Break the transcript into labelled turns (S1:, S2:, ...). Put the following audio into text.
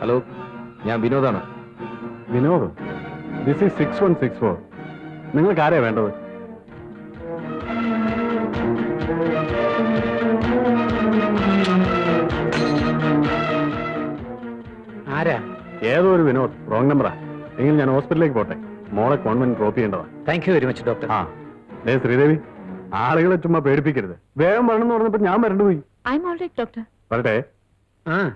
S1: Hello, ഞാൻ വിനോദാണ്.
S2: Vinod, this is 6164. നിങ്ങൾക്ക് ആരെയാ വേണ്ടത്?
S3: ആരാ?
S2: ഏതോ ഒരു വിനോദ്. റോങ് നമ്പറാ. എങ്കിൽ ഞാൻ ഹോസ്പിറ്റലിലേക്ക് പോട്ടെ. മോളെ കോൺവെന്റ് ഡ്രോപ്പ് ചെയ്യേണ്ടതാ.
S3: Thank you very much doctor.
S2: ആ, ശ്രീദേവി, ആളുകളെ ചുമ്മാ പേടിപ്പിക്കരുത്. വേഗം വരണമെന്ന് പറഞ്ഞപ്പോ ഞാൻ വരണ്ടു പോയി.
S4: I am all right doctor.
S2: വരട്ടെ.
S3: ആ